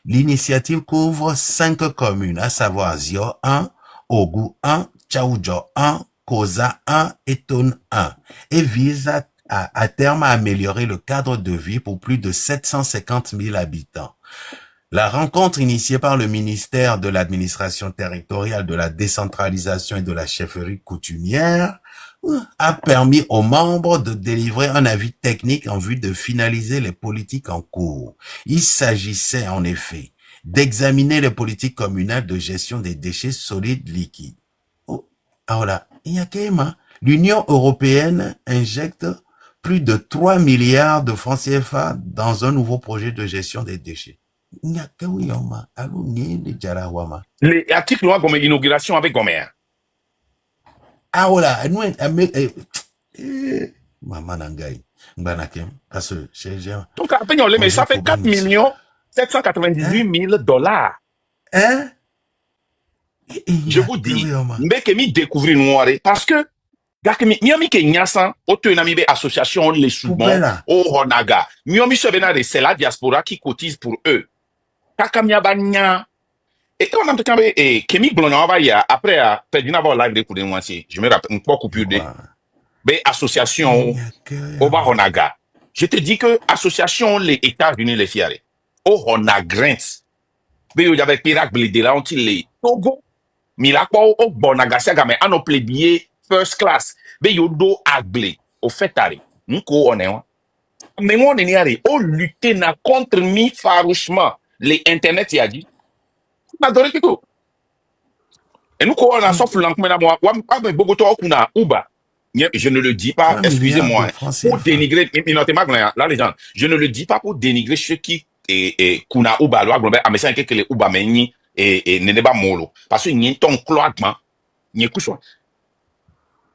L'initiative couvre 5 communes, à savoir Zio 1, Ogu 1, Tchaoudjo 1, Koza 1 et Tone 1, et vise à terme à améliorer le cadre de vie pour plus de 750 000 habitants. La rencontre initiée par le ministère de l'administration territoriale, de la décentralisation et de la chefferie coutumière a permis aux membres de délivrer un avis technique en vue de finaliser les politiques en cours. Il s'agissait en effet d'examiner les politiques communales de gestion des déchets solides liquides. Alors là, il y a quand même, l'Union européenne injecte plus de 3 milliards de francs CFA dans un nouveau projet de gestion des déchets. Les articles noirs comme inauguration avec Gomer. Ah voilà, nous, maman nangai, mbanakem, parce que j'ai. Donc après on les met, ça fait 4 millions 798 000 dollars. Hein? Je vous dis, mais que mi découvrir noir parce que Miami ke nyasa auto nami be association les souvent au Honaga. Miami se benade c'est la diaspora qui cotise pour eux. Kakamia banya. Et on a entendu et Kemi Blonava ya après à Pedina va live de coup de moitié. Je me rappelle une fois coupure de be association au Honaga. Je te dis que association les États-Unis les fiaré. Au Honagrins. Be yo avec Pirac Blede là on les Togo. Milakwa au Bonaga Sagame ano plébiscite first class be yodo agle au fetari nko onewa mais on est allé au lutter na contre mi farouchement les internet y a dit na dore kiko et nous ko on a sauf lankme na moi wa bogoto okuna uba je ne le dis pas excusez-moi pour dénigrer la légende je ne le dis pas pour dénigrer ceux qui et kuna uba lo aglobe a message que les uba meni et ne pas molo parce que ni ton cloisement ni couchon.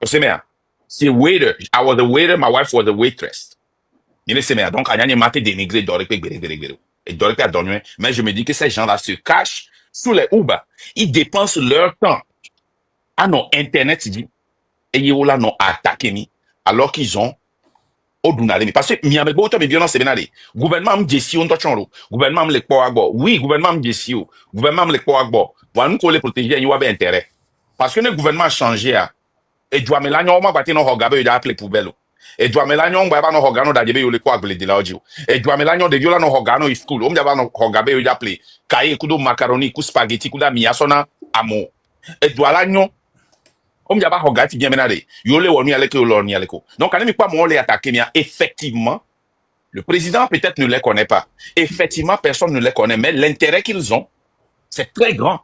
C'est waiter. I was the waiter, my wife was the waitress. Il est donc à y maté dénigré et à dormir. Mais je me dis que ces gens-là se cachent sous les Uber. Ils dépensent leur temps à nos internet dit et ils là non attaqué mi alors qu'ils ont au dunale parce que mi avec beaucoup de violence c'est benale. Gouvernement me jessi on touchon gouvernement me le poagbo. Oui, gouvernement me jessi gouvernement me le poagbo. Pour nous les protéger, il y a bien intérêt. Parce que le gouvernement a changé et doit me la nyoma bati no hogabe yo appelé poubelle et doit me la nyoma ba no hogano da debe yo le kwa gbele de la odio et doit me la nyon de viola no hogano is school omja ba no hogabe yo appelé kaye kudo macaroni ku spaghetti kuda miasona amo et doit la nyon omja ba hogati bien menade yo le wonu ale ke yo lorni ale ko donc quand même pas mon les attaquer mais effectivement le président peut-être ne les connaît pas effectivement personne ne les connaît mais l'intérêt qu'ils ont c'est très grand.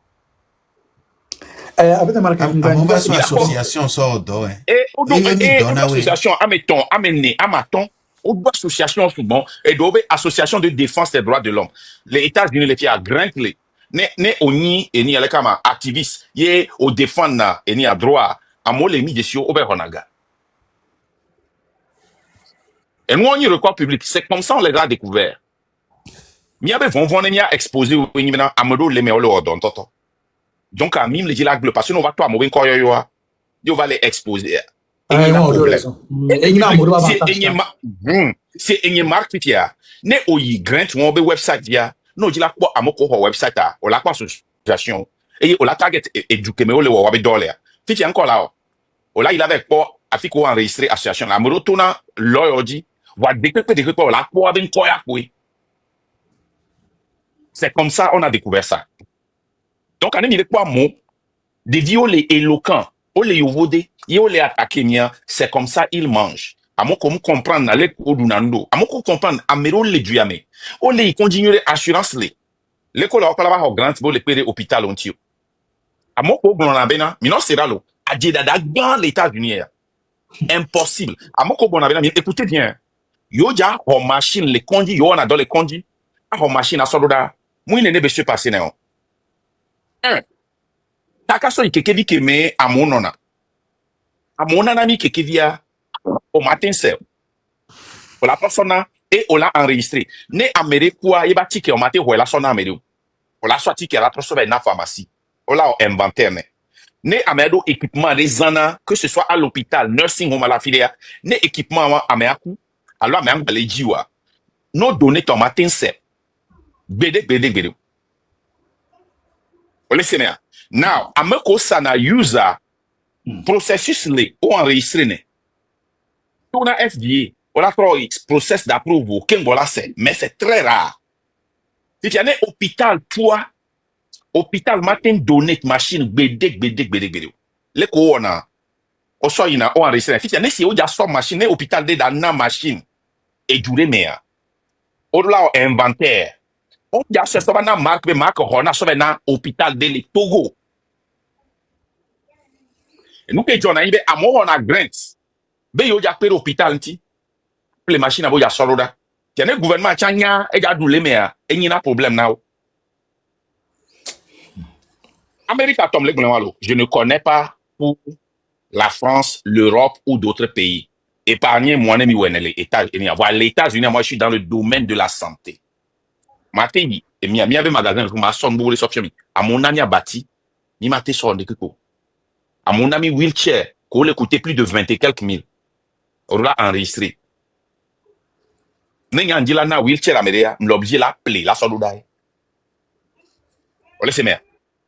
Association sort et association amaton ou association souvent et dobe association de défense des droits de l'homme les États-Unis les fiers grand les ne oni eni ale kama activiste ye au défendre eni à droit amo les mi desio oberhonaga et nous on y record public c'est comme ça on les a découvert mi abe vont ni a exposé au ni maintenant amodo le meolo odon toto. Donc, à mime les dilagues, parce que nous va toi, mauvais koyo, on va les exposer. C'est une marque qui a. Ne oyi grant on be website ya. No dila kwa amoko ho website a. O la kwa association. Et o la target éduquer me o le wa be dollar. Fiti encore là. O la il avait quoi afiko enregistrer association. La moro tona loyalty. Va décréter quoi la kwa ben koya kwe. C'est comme ça on a découvert ça. Donc, on a mis quoi mot des violets éloquents, on les yovodé, on les attaqué, c'est comme ça ils mangent. À mon comprendre, les odunando, à mon comprendre, à méro les duyame, on les continuer assurance les. L'école a pas au grand pour les payer hôpital on tio. À mon comprendre, on a bena, mais non c'est là l'eau. À Jeddah, dans les États-Unis, impossible. À mon comprendre, on a bena, écoutez bien. Yo ja en machine les conduits, yo on a dans les conduits, en machine à soloda, moi il n'est pas passé non. Takaso ikekevi keme amonona. Amonana mi kekevia au matin c'est. Pour la personne et on l'a enregistré. Ne amere quoi, il va tiquer au matin où elle a son amere. On l'a sorti qui a la transformé dans la pharmacie. On l'a inventaire. Ne amedo équipement des ana, que ce soit à l'hôpital, nursing home à la filière, ne équipement à ameaku, alors ameaku les jiwa. No données ton matin c'est. Bede. Vous laissez bien. Now, ameko sana user, processus le, ou enregistré ne. On a FDA, on a trop process d'approval, qu'un voilà c'est, mais c'est très rare. Si tu as un hôpital, toi, hôpital matin donné machine, bede. Le ko on a, on soit on enregistré. Si tu as un si on a soit machine, hôpital de dans na machine, et duré mea. On l'a inventaire. On a ce soit na marque, on a soit na hôpital de le Togo. Et nous que j'en a ibe, à moi on a grants. Ben yo ja pere hôpital nti. Les machines à boya soloda. Tiens, le gouvernement tchanya, et a doulé mea, et n'y a problème now. Amérique a tombé le je ne connais pas pour la France, l'Europe ou d'autres pays. Épargnez moi-même les États-Unis. Voilà, les États-Unis, moi je suis dans le domaine de la santé. Matéi, et mi avait magasin, ma son boule sopchemi. À mon ami a bâti, ni maté son de kiko. À mon ami wheelchair, qu'on le coûtait plus de 20 et quelques mille. On l'a enregistré. N'ayant dit là, na wheelchair à média, l'objet la plaie, la soldaille. On laisse mère.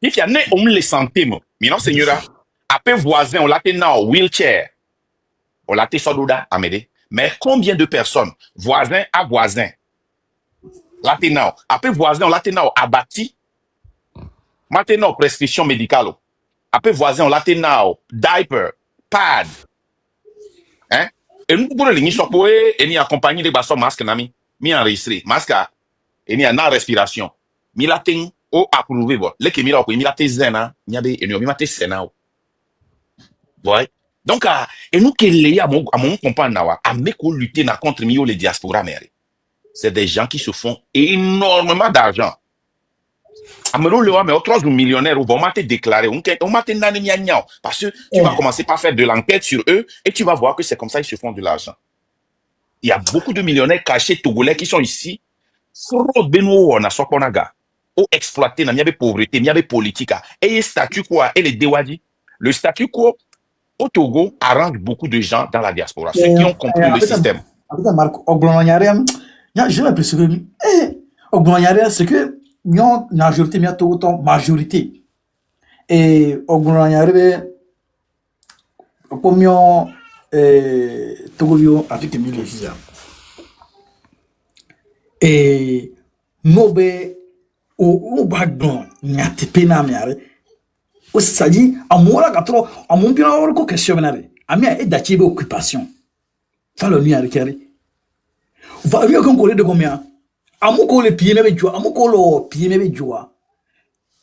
Si y a ne on les santé, mais non, seigneur, après voisin, on l'a été dans wheelchair. On l'a été soldat à média. Mais combien de personnes, voisin à voisin, l'a été dans, après voisin, on l'a été dans abattu, maintenant prescription médicale. Après voisin, on l'a été dans diaper, pad. Hein? Et nous, pour les nids, et ni accompagner des bassons masques, nami, mi enregistré, masque, et ni en respiration. Mi la ting, o approuvé, bon. Les qui mi la, mi la te zena, mi a et mi ma te sena. Ouais. Donc, et nous, qui les à mon compagnon, à me lutter contre mi les diaspora, mère. C'est des gens qui se font énormément d'argent. Amelo le mais autres millionnaires ou vont te déclarer, on m'a te nani parce que tu vas commencer par faire de l'enquête sur eux et tu vas voir que c'est comme ça ils se font de l'argent. Il y a beaucoup de millionnaires cachés togolais qui sont ici. Soro beno na sokonaga. Ou exploiter na miabe pauvreté, miabe politique. Et le statut quoi, et les déwadi. Le statut quo au Togo arrange beaucoup de gens dans la diaspora, ceux qui ont compris le système. Marco, j'ai l'impression que, c'est que, la majorité, majorité. Et, comme Togo avec des visas. Et, nobe, au background, n'y a pas de c'est-à-dire, à mon avis, à mon bien, on a question menée. À moi, et d'acheter occupation. Ça le lien avec elle. Va lui qu'on connaît de combien. À mon collègue pied même joie, à mon collègue pied même joie.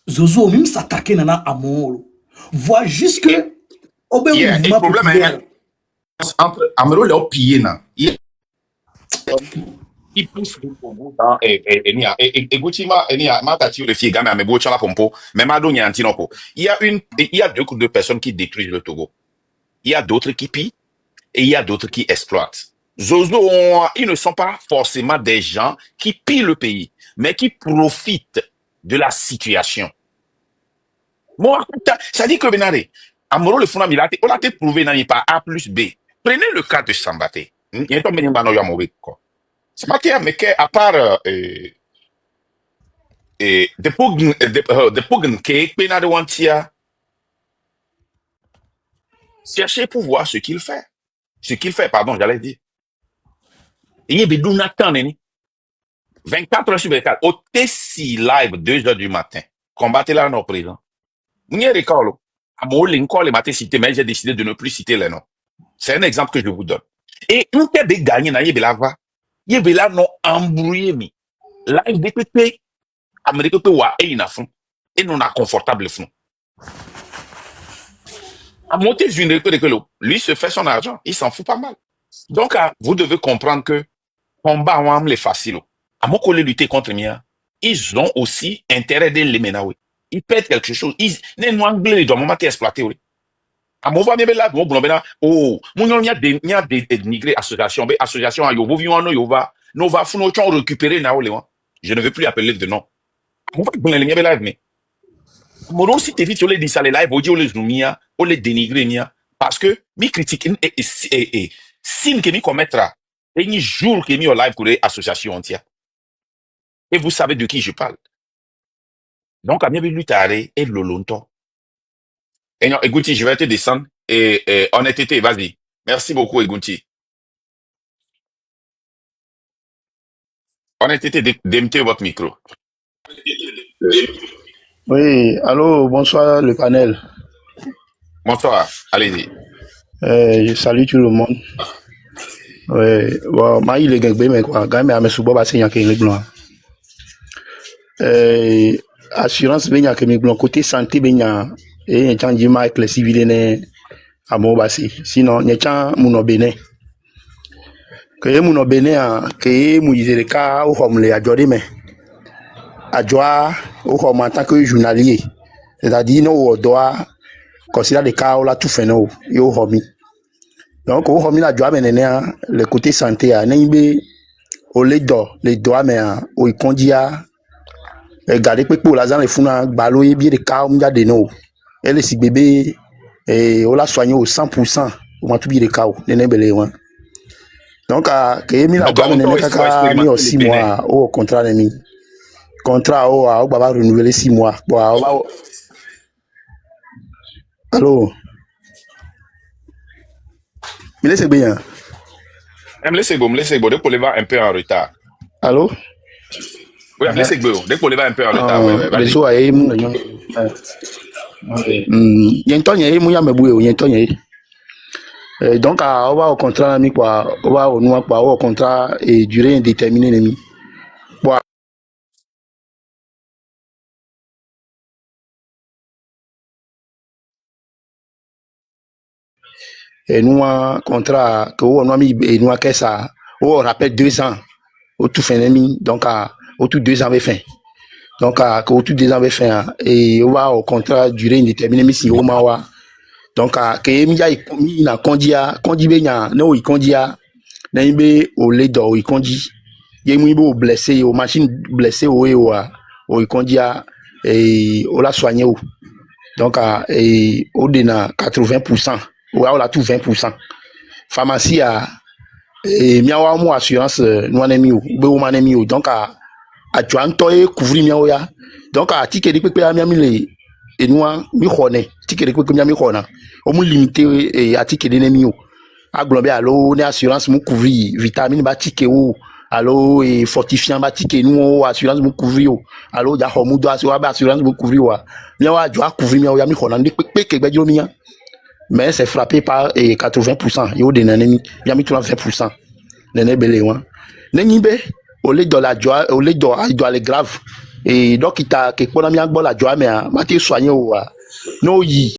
Zozo même s'attaquer nana à mon. Voit juste que. Il y a un problème entre Amero et Pied na. Il pousse dans et Goutima et Nia Matati le fier gamin mais Bocha la pompo mais Mado Nyantinoko. Il y a deux personnes qui détruisent le Togo. Il y a d'autres qui pillent et il y a d'autres qui exploitent. Zozo, ils ne sont pas forcément des gens qui pillent le pays, mais qui profitent de la situation. Moi, ça dit que Benare, Amoro le Funamilate, on l'a prouvé dans par A plus B. Prenez le cas de Sambate. Il y a un peu de Yamoube, quoi. Sambate, mais à part de Pogan qui Benare Wantia, cherchez pour voir ce qu'il fait. Ce qu'il fait, pardon, j'allais dire. Il y a des Dunatan, 24 heures sur 24, au Tessi live, 2 heures du matin. Combattez là, nos présents. Vous n'y avez pas à mon Lincoln, les matins cités, mais j'ai décidé de ne plus citer les noms. C'est un exemple que je vous donne. Et nous, qui avons gagné, na yebelava, yebela non embrouillé, mi. Live DPP, Amérique, wa, et il a fond. Et nous, on a confortable fond. À monter une lui se fait son argent, il s'en fout pas mal. Donc, vous devez comprendre que combat en les facile. À mon collègue lutter contre Mia, ils ont aussi intérêt de les mener. Ils perdent quelque chose. Ils ne anglais doivent m'ont exploité. À mon va bien là, mon bon oh, mon y a des dénigré association à Yovo Viano Yova, Nova Funo récupérer na. Je ne veux plus appeler de nom. Vous faites bien les live, mais. Moro, si tu évites les dire ça, les live, on les zoomia, on les dénigrer, parce que, mi critique, et, signe que mi commettra, et ni jour que mi au live pour les associations entières. Et vous savez de qui je parle. Donc, à mi luttare et le longtemps. Et non, Egunti, je vais te descendre, et honnêteté, vas-y. Merci beaucoup, Egunti. Honnêteté, démettez votre micro. Oui, allô, bonsoir le panel. Bonsoir, allez-y. Je salue tout le monde. Oui, bon, moi il est gagné mais quoi, gagné mais sous boba c'est yanké les blancs. Assurance ben yanké les blancs côté santé ben yan et un jima avec les civils né à Mobasi. Sinon n'y a mon bénin. Que mon bénin que mon disait cas au home les adjoré mais adjoa au home en tant que journalier. C'est-à-dire nous doit considérer les cas là tout fait non yo home. Donc au home la adjoa ben le côté santé a n'imbe au les doigts mais au ikondia garder pour la zone les funa balo et bien de cas on a de nous et les si bébé et on l'a soigné au 100% on a tout bien de cas nene belé ouais. Donc que mi la doigt mais kaka mi au 6 mois au contrat mi contrat au baba renouveler 6 mois bon allô me laisse bien Me laissez go, dès qu'on les va un peu en retard. allô Oui, me laissez go, dès qu'on les va un peu en retard. Ouais, vas-y. les so ay mu yentonye mu ya mebue o yentonye. Donc, on va au contrat, quoi, on va au noir, quoi, au contrat et durée indéterminée, les bon. Et nous, un contrat, que on a mis, et nous, qu'est-ce ça, on rappelle 2 ans, au tout fin, donc, au tout 2 ans avec fin. Donc, au tout 2 ans avec fin, et on va au contrat durée indéterminée, mais si on m'a, donc, que il y a condia, non, il condia, n'imbe au lait d'or, il condi. Il y a au blessé, aux machines blessées, au condia, et on l'a soigné. Donc, et au dena 80%, ou on l'a tout 20%. Pharmacie a, et miawa mo assurance, nous en ami, ou manemi, donc, à tuanto et couvrir miaoya. Donc, à ticket de pépé à miamile, et nous, mi khone, ticket de pépé miami khona, au moins limité, et à ticket d'ennemi. À globé, allo, ne assurance mou couvrir, vitamine ba ticket ou, allo, et fortifiant ba ticket, nous, assurance mou couvrir, allo, ya homu do assurance mou couvrir, miawa, doit couvrir miawa, mi khona, de pépé, mais c'est frappé par 80%. Yo de nanemi, yami tout 20%. Nene belé wan. Nenimbe, au lieu de la joie, au lieu de doit les grave. Et donc il t'a que pour la mienne la joie mais m'a soigné ou no yi